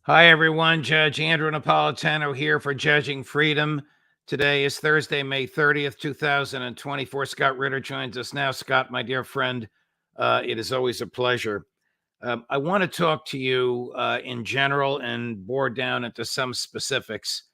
Hi, everyone. Judge Andrew Napolitano here for Judging Freedom. Today is Thursday, May 30th, 2024. Scott Ritter joins us now. Scott, my dear friend, it is always a pleasure. I want to talk to you in general and bore down into some specifics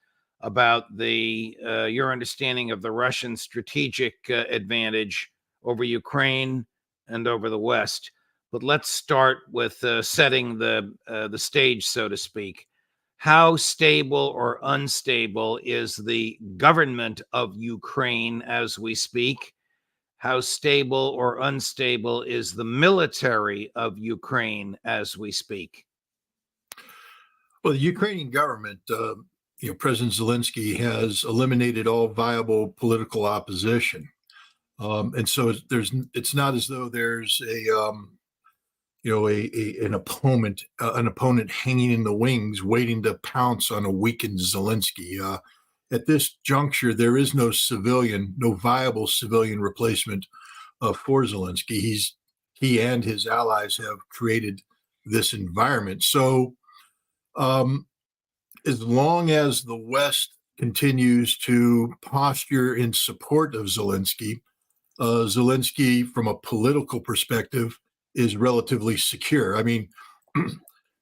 about your understanding of the Russian strategic advantage over Ukraine and over the West. But let's start with setting the stage, so to speak. How stable or unstable is the government of Ukraine as we speak? How stable or unstable is the military of Ukraine as we speak? Well, the Ukrainian government, President Zelensky has eliminated all viable political opposition, and so it's not as though there's an opponent hanging in the wings, waiting to pounce on a weakened Zelensky. At this juncture, there is no viable civilian replacement for Zelensky. He and his allies have created this environment. So, as long as the West continues to posture in support of Zelensky, Zelensky, from a political perspective, is relatively secure. I mean,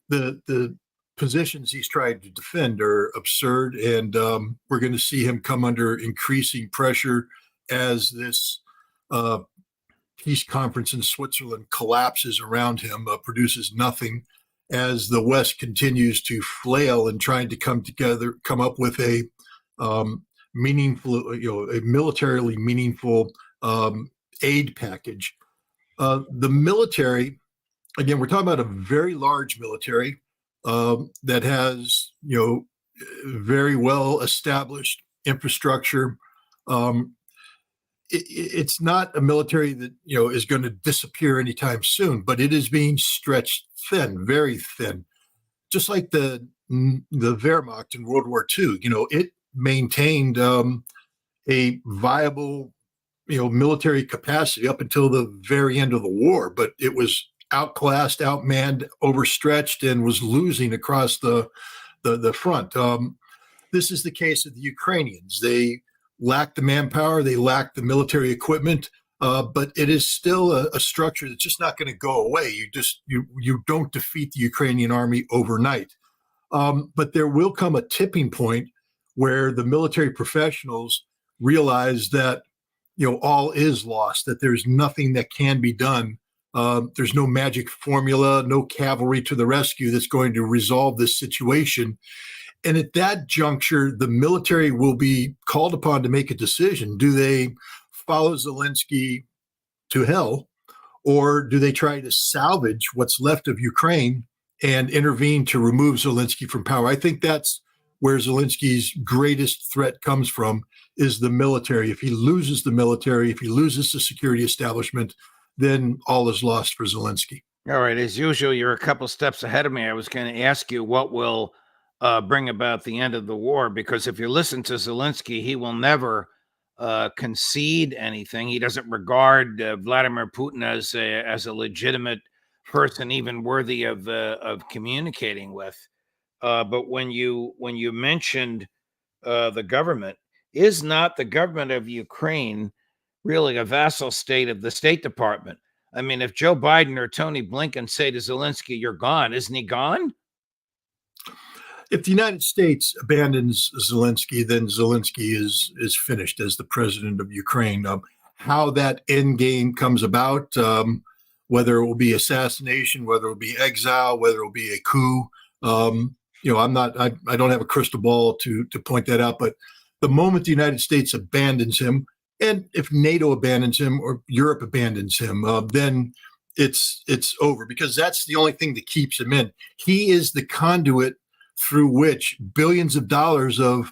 the positions he's trying to defend are absurd, and we're going to see him come under increasing pressure as this peace conference in Switzerland collapses around him, produces nothing, as the West continues to flail in trying to come up with a militarily meaningful aid package. The military, again, we're talking about a very large military that has, very well established infrastructure. It's not a military that is going to disappear anytime soon, but it is being stretched thin, very thin, just like the Wehrmacht in World War II. It maintained a viable military capacity up until the very end of the war, but it was outclassed, outmanned, overstretched, and was losing across the front. This is the case of the Ukrainians. They lack the manpower, they lack the military equipment, but it is still a structure that's just not going to go away. You don't defeat the Ukrainian army overnight. But there will come a tipping point where the military professionals realize that all is lost, that there's nothing that can be done. There's no magic formula, no cavalry to the rescue that's going to resolve this situation. And at that juncture, the military will be called upon to make a decision. Do they follow Zelensky to hell, or do they try to salvage what's left of Ukraine and intervene to remove Zelensky from power? I think that's where Zelensky's greatest threat comes from, is the military. If he loses the military, if he loses the security establishment, then all is lost for Zelensky. All right. As usual, you're a couple steps ahead of me. I was going to ask you what will bring about the end of the war, because if you listen to Zelensky, he will never concede anything. He doesn't regard Vladimir Putin as a legitimate person, even worthy of communicating with. But when you mentioned the government, is not the government of Ukraine really a vassal state of the State Department? I mean, if Joe Biden or Tony Blinken say to Zelensky, "You're gone," isn't he gone? If the United States abandons Zelensky, then Zelensky is finished as the president of Ukraine. How that end game comes about, whether it will be assassination, whether it will be exile, whether it will be a coup, I don't have a crystal ball to point that out. But the moment the United States abandons him, and if NATO abandons him or Europe abandons him, then it's over, because that's the only thing that keeps him in. He is the conduit through which billions of dollars of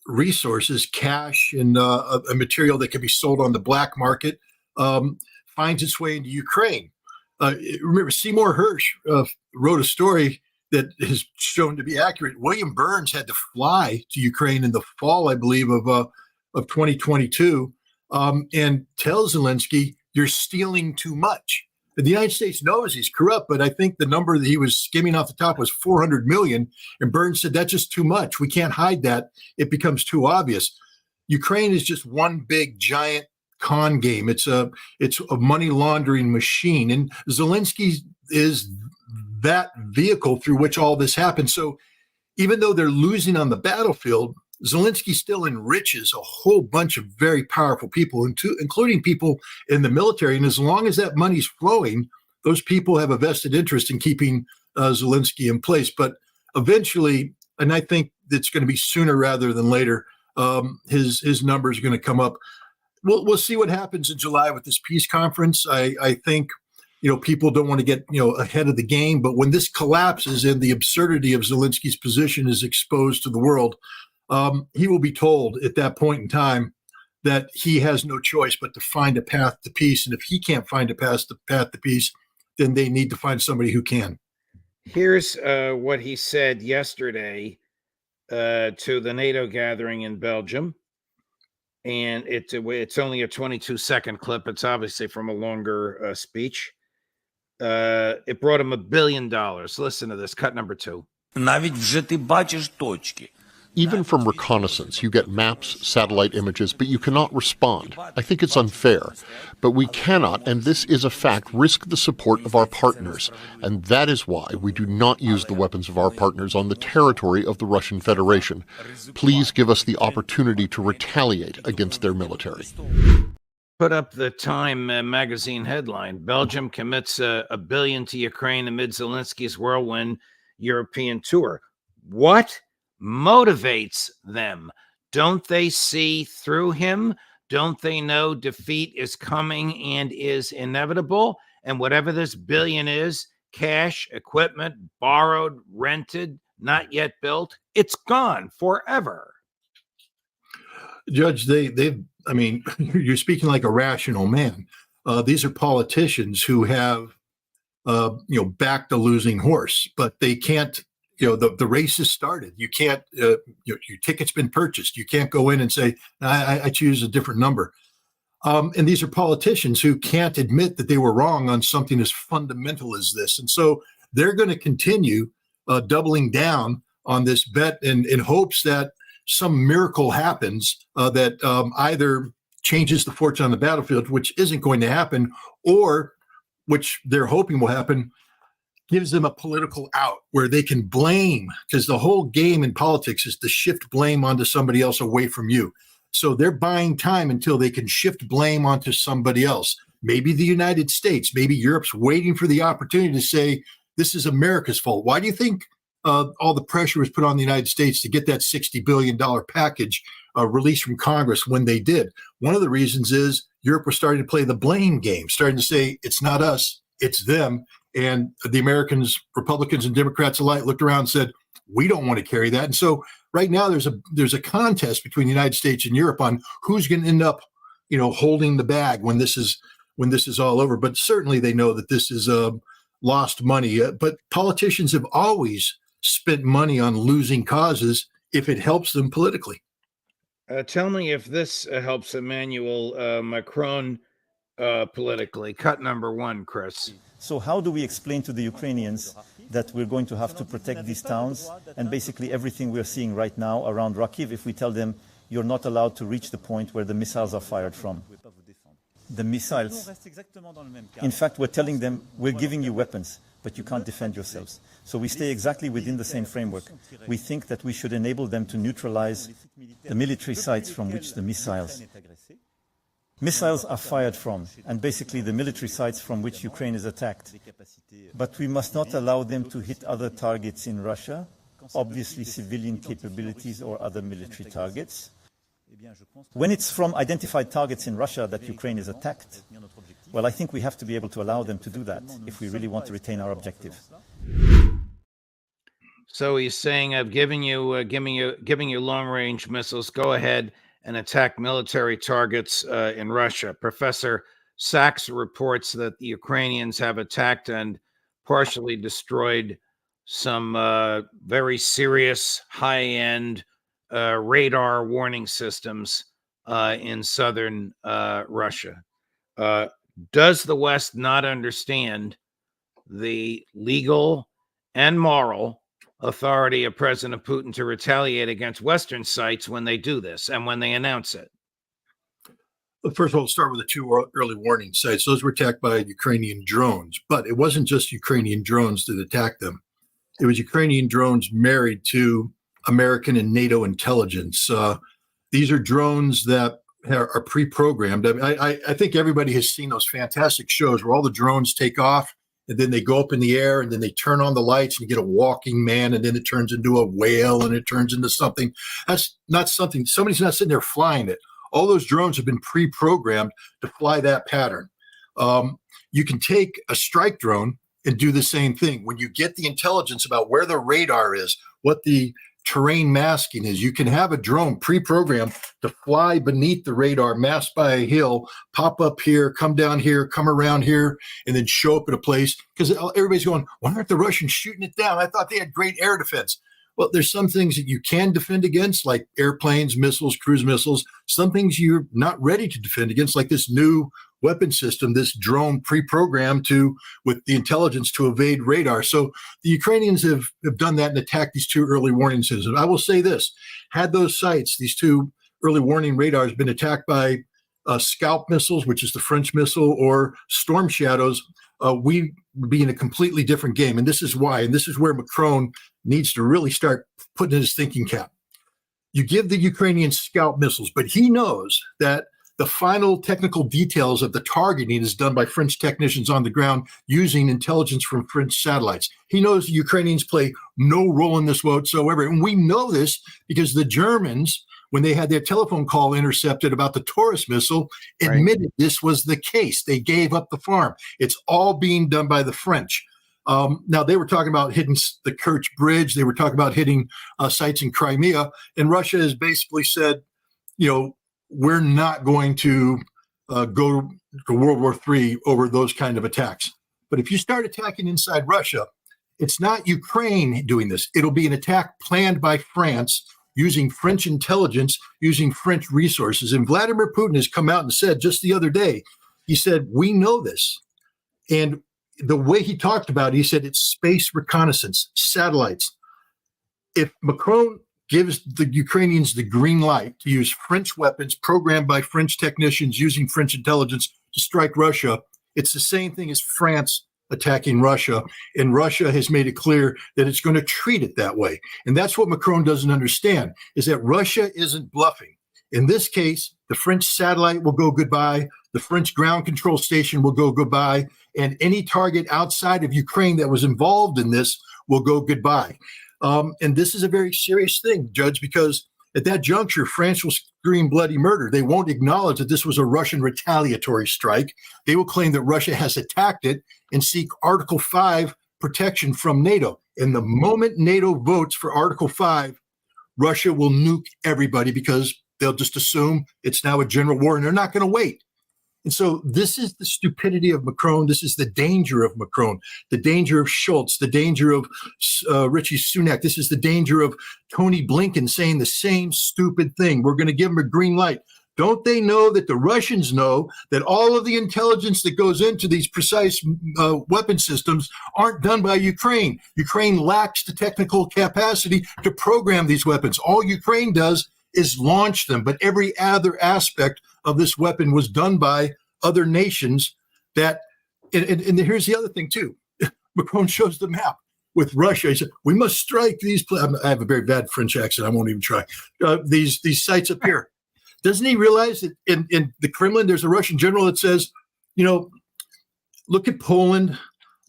resources, cash, and a material that can be sold on the black market finds its way into Ukraine. Remember, Seymour Hersh wrote a story that is shown to be accurate. William Burns had to fly to Ukraine in the fall, I believe, of 2022, and tell Zelensky, "You're stealing too much." And the United States knows he's corrupt, but I think the number that he was skimming off the top was 400 million. And Burns said, that's just too much. We can't hide that. It becomes too obvious. Ukraine is just one big giant con game. It's a money laundering machine. And Zelensky is that vehicle through which all this happens. So even though they're losing on the battlefield, Zelensky still enriches a whole bunch of very powerful people, including people in the military. And as long as that money's flowing, those people have a vested interest in keeping Zelensky in place. But eventually, and I think it's going to be sooner rather than later, his numbers are going to come up. We'll see what happens in July with this peace conference. I think people don't want to get ahead of the game, but when this collapses and the absurdity of Zelensky's position is exposed to the world, he will be told at that point in time that he has no choice but to find a path to peace. And if he can't find a path to peace, then they need to find somebody who can. Here's what he said yesterday to the NATO gathering in Belgium. And it's only a 22-second clip. It's obviously from a longer speech. It brought him $1 billion. Listen to this, cut number 2. Навіть вже ти бачиш точки. Even from reconnaissance, you get maps, satellite images, but you cannot respond. I think it's unfair. But we cannot, and this is a fact, risk the support of our partners. And that is why we do not use the weapons of our partners on the territory of the Russian Federation. Please give us the opportunity to retaliate against their military. Put up the Time magazine headline: Belgium commits $1 billion to Ukraine amid Zelensky's whirlwind European tour. What motivates them? Don't they see through him? Don't they know defeat is coming and is inevitable? And whatever this billion is, cash, equipment, borrowed, rented, not yet built, it's gone forever. Judge, I mean, you're speaking like a rational man. These are politicians who have, backed a losing horse, but they can't. The race has started. You can't. Your ticket's been purchased. You can't go in and say, I choose a different number. And these are politicians who can't admit that they were wrong on something as fundamental as this, and so they're going to continue doubling down on this bet in hopes that some miracle happens that either changes the fortune on the battlefield, which isn't going to happen, or which they're hoping will happen, gives them a political out where they can blame, because the whole game in politics is to shift blame onto somebody else away from you. So they're buying time until they can shift blame onto somebody else. Maybe the United States, maybe Europe's waiting for the opportunity to say, this is America's fault. Why do you think all the pressure was put on the United States to get that $60 billion package released from Congress when they did? One of the reasons is Europe was starting to play the blame game, starting to say, it's not us, it's them. And the Americans, Republicans and Democrats alike, looked around and said, we don't want to carry that. And so right now there's a contest between the United States and Europe on who's going to end up, holding the bag when this is all over. But certainly they know that this is lost money. But politicians have always spent money on losing causes if it helps them politically. Tell me if this helps Emmanuel Macron politically. Cut number 1, Chris. So how do we explain to the Ukrainians that we're going to have to protect these towns and basically everything we're seeing right now around Kharkiv if we tell them you're not allowed to reach the point where the missiles are fired from? The missiles. In fact, we're telling them we're giving you weapons, but you can't defend yourselves. So we stay exactly within the same framework. We think that we should enable them to neutralize the military sites from which the missiles are fired from, and basically the military sites from which Ukraine is attacked. But we must not allow them to hit other targets in Russia, obviously civilian capabilities or other military targets. When it's from identified targets in Russia that Ukraine is attacked, well, I think we have to be able to allow them to do that if we really want to retain our objective. So he's saying, "I've giving you long-range missiles. Go ahead and attack military targets in Russia." Professor Sachs reports that the Ukrainians have attacked and partially destroyed some very serious high-end radar warning systems in southern Russia. Does the West not understand the legal and moral authority of President Putin to retaliate against Western sites when they do this and when they announce it? First of all, we'll start with the two early warning sites. Those were attacked by Ukrainian drones, but it wasn't just Ukrainian drones that attacked them. It was Ukrainian drones married to American and NATO intelligence. These are drones that are pre-programmed. I think everybody has seen those fantastic shows where all the drones take off and then they go up in the air and then they turn on the lights and you get a walking man and then it turns into a whale and it turns into something. That's not something, somebody's not sitting there flying it. All those drones have been pre-programmed to fly that pattern. You can take a strike drone and do the same thing. When you get the intelligence about where the radar is, what the terrain masking is, you can have a drone pre-programmed to fly beneath the radar, masked by a hill, pop up here, come down here, come around here, and then show up at a place. Because everybody's going, why aren't the Russians shooting it down? I thought they had great air defense. Well, there's some things that you can defend against, like airplanes, missiles, cruise missiles. Some things you're not ready to defend against, like this new weapon system, this drone pre-programmed with the intelligence to evade radar. So the Ukrainians have done that and attacked these two early warning systems. I will say this, had those sites, these two early warning radars, been attacked by Scalp missiles, which is the French missile, or Storm Shadows, we would be in a completely different game. And this is why, and this is where Macron needs to really start putting his thinking cap. You give the Ukrainians Scalp missiles, but he knows that the final technical details of the targeting is done by French technicians on the ground using intelligence from French satellites. He knows the Ukrainians play no role in this whatsoever. And we know this because the Germans, when they had their telephone call intercepted about the Taurus missile, admitted this was the case. They gave up the farm. It's all being done by the French. Now, they were talking about hitting the Kerch Bridge. They were talking about hitting sites in Crimea. And Russia has basically said, we're not going to go to World War III over those kind of attacks. But if you start attacking inside Russia, it's not Ukraine doing this. It'll be an attack planned by France using French intelligence, using French resources. And Vladimir Putin has come out and said just the other day, he said, we know this. And the way he talked about it, he said it's space reconnaissance, satellites. If Macron gives the Ukrainians the green light to use French weapons programmed by French technicians using French intelligence to strike Russia, it's the same thing as France attacking Russia. And Russia has made it clear that it's going to treat it that way. And that's what Macron doesn't understand, is that Russia isn't bluffing. In this case, the French satellite will go goodbye. The French ground control station will go goodbye. And any target outside of Ukraine that was involved in this will go goodbye. And this is a very serious thing, Judge, because at that juncture, France will scream bloody murder. They won't acknowledge that this was a Russian retaliatory strike. They will claim that Russia has attacked it and seek Article 5 protection from NATO. And the moment NATO votes for Article 5, Russia will nuke everybody because they'll just assume it's now a general war and they're not going to wait. And so this is the stupidity of Macron. This is the danger of Macron, the danger of Schultz, the danger of Richie Sunak. This is the danger of Tony Blinken saying the same stupid thing. We're going to give them a green light. Don't they know that the Russians know that all of the intelligence that goes into these precise weapon systems aren't done by Ukraine? Ukraine lacks the technical capacity to program these weapons. All Ukraine does is launch them, but every other aspect of this weapon was done by other nations. And here's the other thing too. Macron shows the map with Russia. He said, we must strike these. I have a very bad French accent. I won't even try. These sites up here. Doesn't he realize that in the Kremlin, there's a Russian general that says, look at Poland,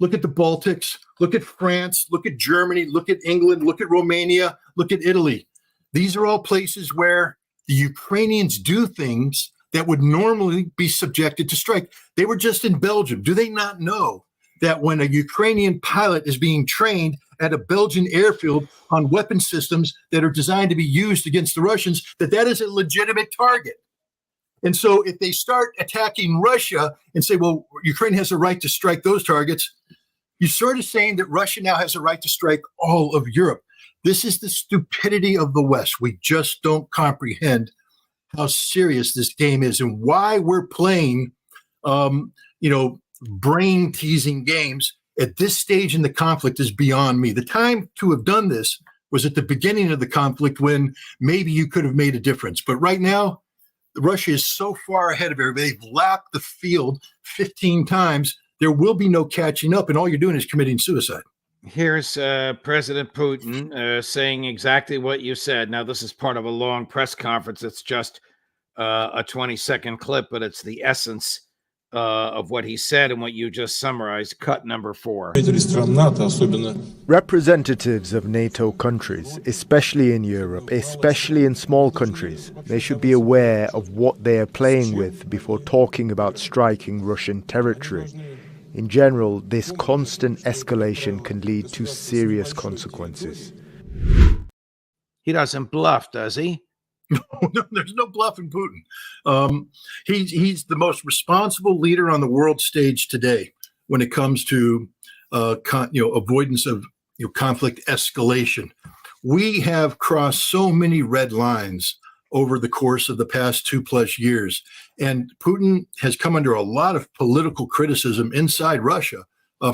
look at the Baltics, look at France, look at Germany, look at England, look at Romania, look at Italy. These are all places where the Ukrainians do things that would normally be subjected to strike. They were just in Belgium. Do they not know that when a Ukrainian pilot is being trained at a Belgian airfield on weapon systems that are designed to be used against the Russians, that is a legitimate target? And so if they start attacking Russia and say, well, Ukraine has a right to strike those targets, you're sort of saying that Russia now has a right to strike all of Europe. This is the stupidity of the West. We just don't comprehend how serious this game is and why we're playing brain teasing games at this stage in the conflict is beyond me. The time to have done this was at the beginning of the conflict when maybe you could have made a difference. But right now, Russia is so far ahead of everybody. They've lapped the field 15 times. There will be no catching up, and all you're doing is committing suicide. Here's President Putin saying exactly what you said. Now, this is part of a long press conference. It's just a 20-second clip, but it's the essence of what he said and what you just summarized. Cut number 4. Representatives of NATO countries, especially in Europe, especially in small countries, they should be aware of what they are playing with before talking about striking Russian territory. In general, this constant escalation can lead to serious consequences. He doesn't bluff, does he? No, there's no bluffing Putin. He's the most responsible leader on the world stage today when it comes to avoidance of conflict escalation. We have crossed so many red lines over the course of the past 2+ years, and Putin has come under a lot of political criticism inside Russia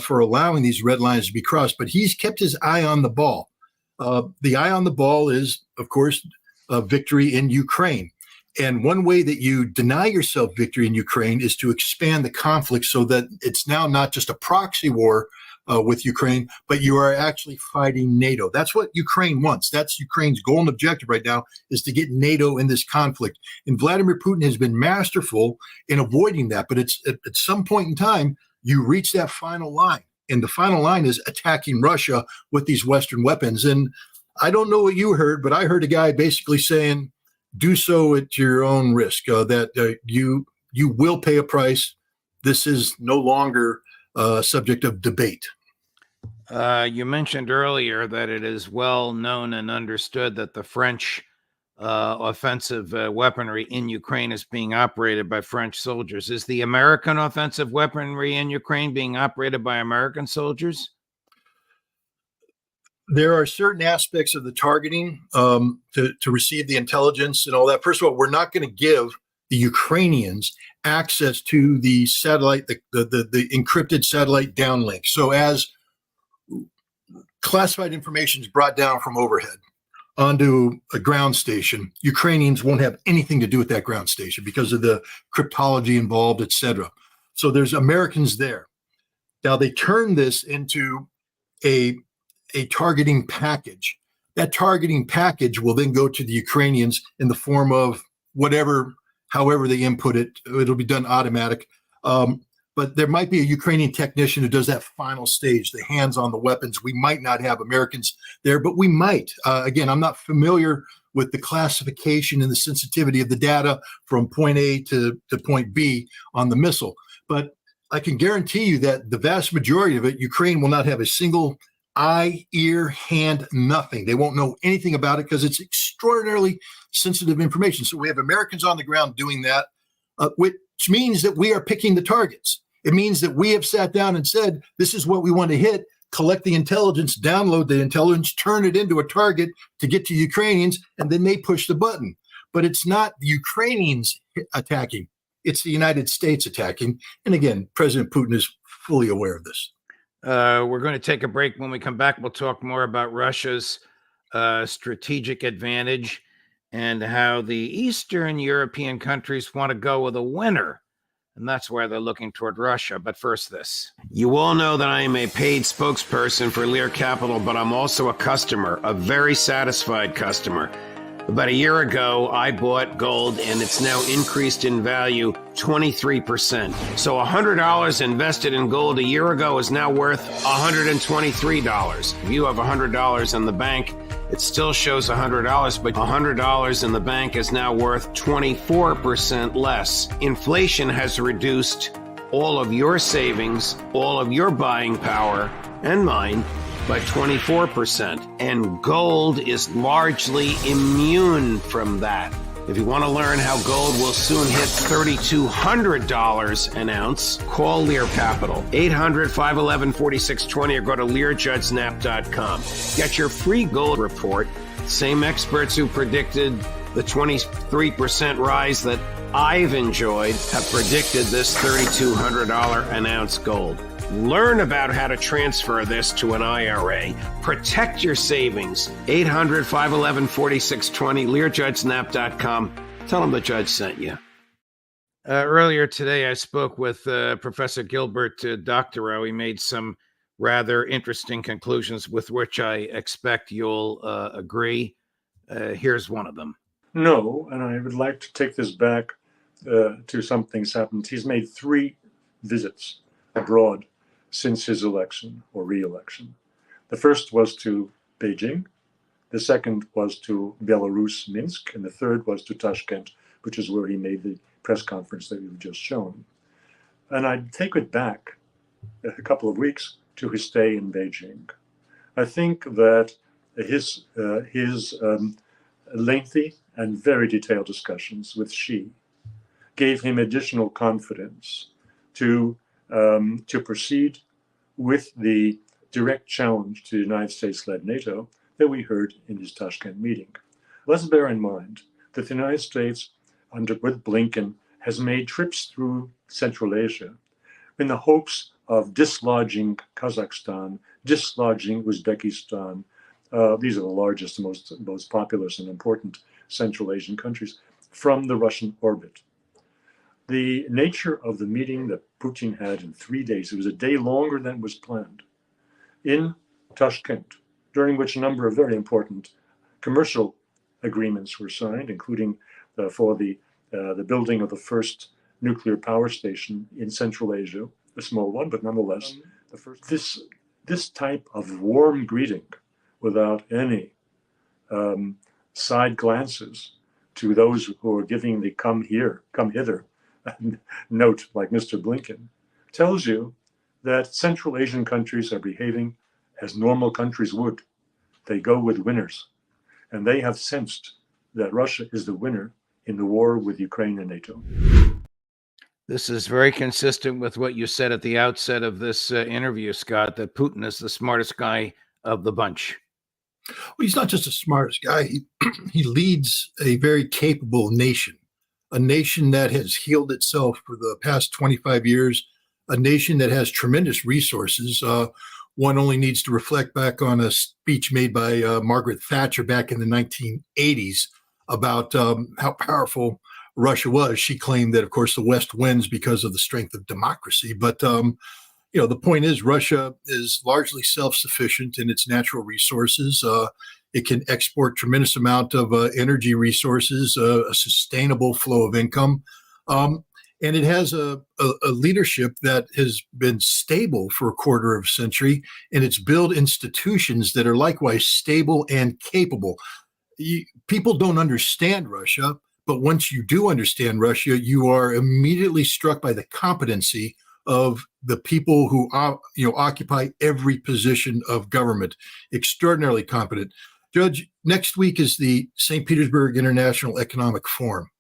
for allowing these red lines to be crossed. But he's kept his eye on the ball. The eye on the ball is, of course, victory in Ukraine. And one way that you deny yourself victory in Ukraine is to expand the conflict so that it's now not just a proxy war with Ukraine, but you are actually fighting NATO. That's what Ukraine wants. That's Ukraine's goal and objective right now, is to get NATO in this conflict. And Vladimir Putin has been masterful in avoiding that. But it's at some point in time, you reach that final line. And the final line is attacking Russia with these Western weapons. And I don't know what you heard, but I heard a guy basically saying, do so at your own risk, that you will pay a price. This is no longer subject of debate. You mentioned earlier that it is well known and understood that the French offensive weaponry in Ukraine is being operated by French soldiers. Is the American offensive weaponry in Ukraine being operated by American soldiers? There are certain aspects of the targeting to receive the intelligence and all that. First of all, we're not going to give the Ukrainians access to the satellite, the encrypted satellite downlink. So as classified information is brought down from overhead onto a ground station, Ukrainians won't have anything to do with that ground station because of the cryptology involved, etc. So there's Americans there. Now they turn this into a targeting package. That targeting package will then go to the Ukrainians in the form of however they input it. It'll be done automatic. But there might be a Ukrainian technician who does that final stage, the hands on the weapons. We might not have Americans there, but we might. Again, I'm not familiar with the classification and the sensitivity of the data from point A to point B on the missile. But I can guarantee you that the vast majority of it, Ukraine will not have a single eye, ear, hand, nothing. They won't know anything about it because it's extraordinarily sensitive information. So we have Americans on the ground doing that, which means that we are picking the targets. It means that we have sat down and said, this is what we want to hit, collect the intelligence, download the intelligence, turn it into a target to get to Ukrainians, and then they push the button. But it's not the Ukrainians attacking. It's the United States attacking. And again, President Putin is fully aware of this. We're going to take a break. When we come back, we'll talk more about Russia's strategic advantage and how the Eastern European countries want to go with a winner. And that's why they're looking toward Russia. But first, this. You all know that I am a paid spokesperson for Lear Capital, but I'm also a customer, a very satisfied customer. About a year ago, I bought gold, and it's now increased in value 23%. So $100 invested in gold a year ago is now worth $123. If you have $100 in the bank, it still shows $100, but $100 in the bank is now worth 24% less. Inflation has reduced all of your savings, all of your buying power, and mine, by 24%. And gold is largely immune from that. If you want to learn how gold will soon hit $3,200 an ounce, call Lear Capital, 800-511-4620, or go to LearJudgeSnap.com. Get your free gold report. Same experts who predicted the 23% rise that I've enjoyed have predicted this $3,200 an ounce gold. Learn about how to transfer this to an IRA. Protect your savings. 800-511-4620, LearJudgeSnap.com. Tell them the judge sent you. Earlier today, I spoke with Professor Gilbert Doctorow. He made some rather interesting conclusions with which I expect you'll agree. Here's one of them. No, and I would like to take this back to something's happened. He's made 3 visits abroad since his election or re-election. The first was to Beijing, the second was to Belarus, Minsk, and the third was to Tashkent, which is where he made the press conference that you've just shown. And I'd take it back a couple of weeks to his stay in Beijing. I think that his lengthy and very detailed discussions with Xi gave him additional confidence to proceed with the direct challenge to the United States-led NATO that we heard in his Tashkent meeting. Let's bear in mind that the United States, with Blinken, has made trips through Central Asia in the hopes of dislodging Kazakhstan, dislodging Uzbekistan. These are the largest, most populous and important Central Asian countries from the Russian orbit. The nature of the meeting that Putin had in 3 days, it was a day longer than was planned, in Tashkent, during which a number of very important commercial agreements were signed, including for the building of the first nuclear power station in Central Asia, a small one, but nonetheless, the first. This type of warm greeting, without any side glances to those who are giving the come hither note, like Mr. Blinken, tells you that Central Asian countries are behaving as normal countries would. They go with winners, and they have sensed that Russia is the winner in the war with Ukraine and NATO. This is very consistent with what you said at the outset of this interview, Scott, that Putin is the smartest guy of the bunch. Well, he's not just the smartest guy. He leads a very capable nation, a nation that has healed itself for the past 25 years, a nation that has tremendous resources. One only needs to reflect back on a speech made by Margaret Thatcher back in the 1980s about how powerful Russia was. She claimed that, of course, the West wins because of the strength of democracy. But, the point is Russia is largely self-sufficient in its natural resources. It can export tremendous amount of energy resources, a sustainable flow of income. And it has a leadership that has been stable for a quarter of a century, and it's built institutions that are likewise stable and capable. People don't understand Russia, but once you do understand Russia, you are immediately struck by the competency of the people who occupy every position of government. Extraordinarily competent. Judge, next week is the St. Petersburg International Economic Forum.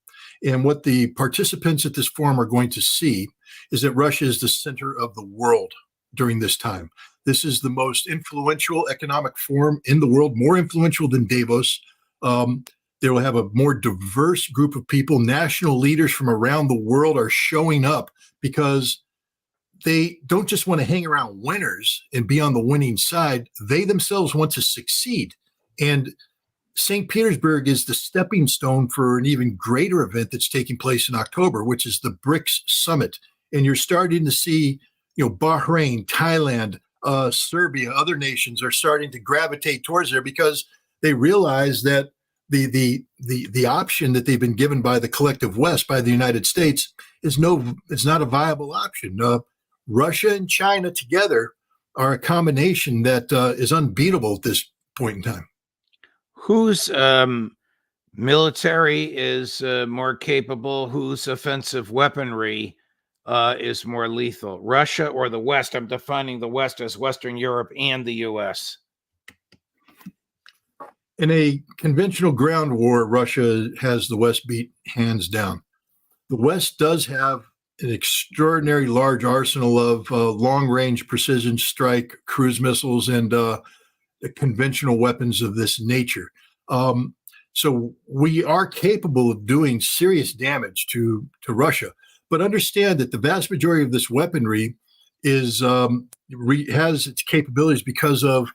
And what the participants at this forum are going to see is that Russia is the center of the world during this time. This is the most influential economic forum in the world, more influential than Davos. They will have a more diverse group of people. National leaders from around the world are showing up because they don't just want to hang around winners and be on the winning side. They themselves want to succeed. And St. Petersburg is the stepping stone for an even greater event that's taking place in October, which is the BRICS Summit. And you're starting to see, Bahrain, Thailand, Serbia, other nations are starting to gravitate towards there because they realize that the option that they've been given by the collective West, by the United States, it's not a viable option. Russia and China together are a combination that is unbeatable at this point in time. Whose military is more capable? Whose offensive weaponry is more lethal? Russia or the West? I'm defining the West as Western Europe and the U.S. In a conventional ground war, Russia has the West beat hands down. The West does have an extraordinary large arsenal of long-range precision strike cruise missiles and conventional weapons of this nature. So we are capable of doing serious damage to Russia. But understand that the vast majority of this weaponry is has its capabilities because of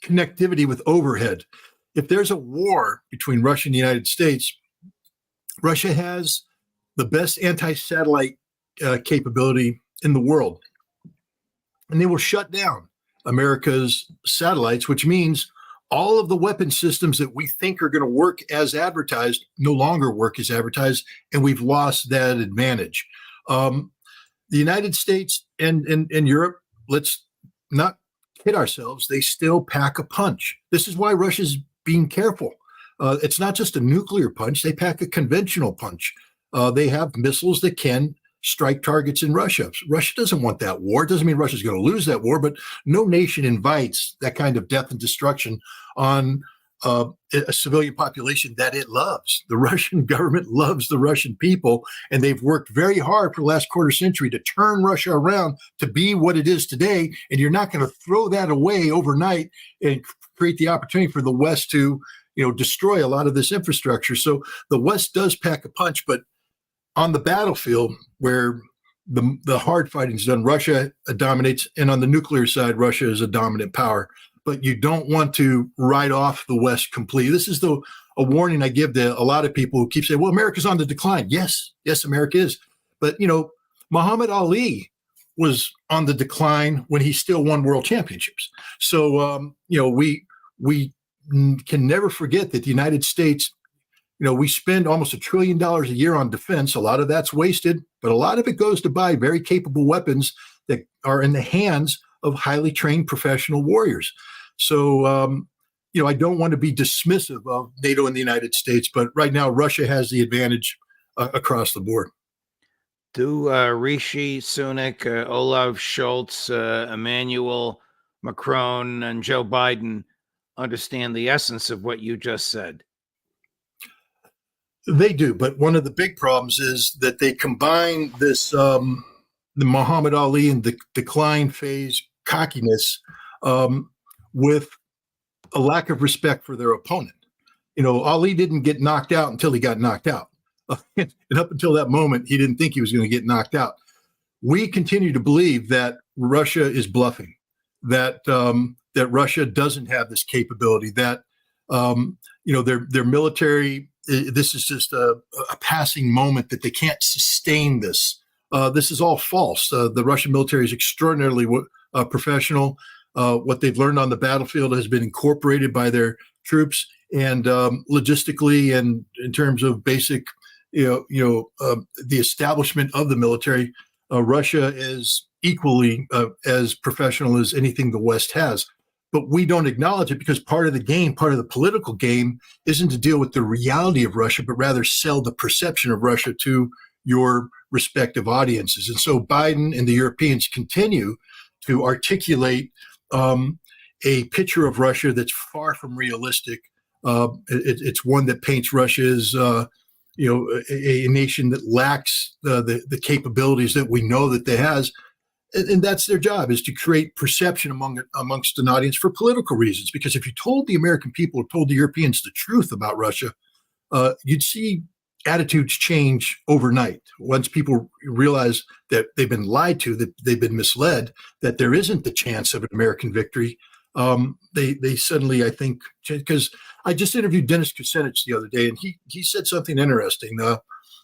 connectivity with overhead. If there's a war between Russia and the United States, Russia has the best anti-satellite capability in the world, and they will shut down America's satellites, which means all of the weapon systems that we think are going to work as advertised no longer work as advertised, and we've lost that advantage. The United States and Europe, let's not kid ourselves, they still pack a punch. This is why Russia's being careful. It's not just a nuclear punch, they pack a conventional punch. They have missiles that can strike targets in Russia. Russia doesn't want that war. It doesn't mean Russia's going to lose that war, but no nation invites that kind of death and destruction on a civilian population that it loves. The Russian government loves the Russian people, and they've worked very hard for the last quarter century to turn Russia around to be what it is today. And you're not going to throw that away overnight and create the opportunity for the West to, destroy a lot of this infrastructure. So the West does pack a punch, but on the battlefield where the hard fighting is done, Russia dominates, and on the nuclear side, Russia is a dominant power. But you don't want to write off the West completely. This is a warning I give to a lot of people who keep saying, well, America's on the decline. Yes, America is. But, Muhammad Ali was on the decline when he still won world championships. So, we can never forget that the United States, we spend almost $1 trillion a year on defense. A lot of that's wasted, but a lot of it goes to buy very capable weapons that are in the hands of highly trained professional warriors. So, I don't want to be dismissive of NATO and the United States, but right now Russia has the advantage across the board. Do Rishi Sunak, Olaf Scholz, Emmanuel Macron, and Joe Biden understand the essence of what you just said? They do, but one of the big problems is that they combine this the Muhammad Ali and the decline phase cockiness with a lack of respect for their opponent. Ali didn't get knocked out until he got knocked out. And up until that moment, he didn't think he was going to get knocked out. We continue to believe that Russia is bluffing, that Russia doesn't have this capability, that their military, this is just a passing moment, that they can't sustain this. This is all false. The Russian military is extraordinarily professional. What they've learned on the battlefield has been incorporated by their troops, and logistically, and in terms of basic, the establishment of the military, Russia is equally as professional as anything the West has. But we don't acknowledge it because part of the game, part of the political game, isn't to deal with the reality of Russia, but rather sell the perception of Russia to your respective audiences. And so Biden and the Europeans continue to articulate a picture of Russia that's far from realistic. It's one that paints Russia as a nation that lacks the capabilities that we know that it has. And that's their job, is to create perception amongst an audience for political reasons. Because if you told the American people, told the Europeans the truth about Russia, you'd see attitudes change overnight. Once people realize that they've been lied to, that they've been misled, that there isn't the chance of an American victory, they suddenly, I think, because I just interviewed Dennis Kucinich the other day, and he said something interesting.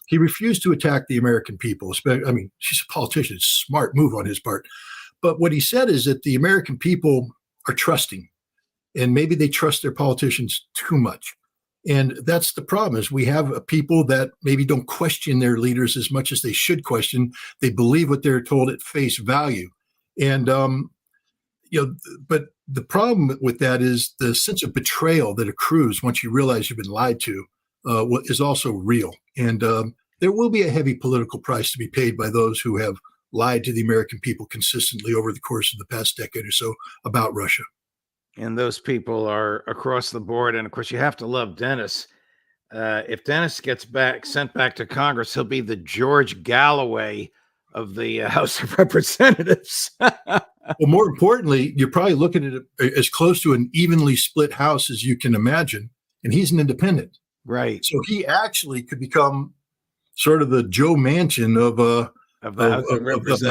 He refused to attack the American people. I mean, he's a politician. It's a smart move on his part. But what he said is that the American people are trusting, and maybe they trust their politicians too much. And that's the problem, is we have people that maybe don't question their leaders as much as they should question. They believe what they're told at face value. And, but the problem with that is the sense of betrayal that accrues once you realize you've been lied to is also real. And there will be a heavy political price to be paid by those who have lied to the American people consistently over the course of the past decade or so about Russia. And those people are across the board. And of course, you have to love Dennis. If Dennis gets sent back to Congress, he'll be the George Galloway of the House of Representatives. Well, more importantly, you're probably looking at it as close to an evenly split House as you can imagine. and he's an independent. Right. So he actually could become sort of the Joe Manchin of the House of the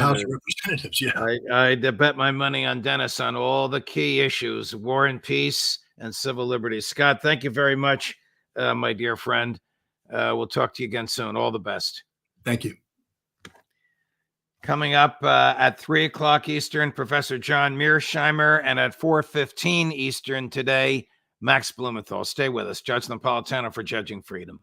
House of Representatives. Yeah. I bet my money on Dennis on all the key issues, war and peace and civil liberties. Scott, thank you very much, my dear friend. We'll talk to you again soon. All the best. Thank you. Coming up at 3 o'clock Eastern, Professor John Mearsheimer, and at 4:15 Eastern today, Max Blumenthal. Stay with us. Judge Napolitano for Judging Freedom.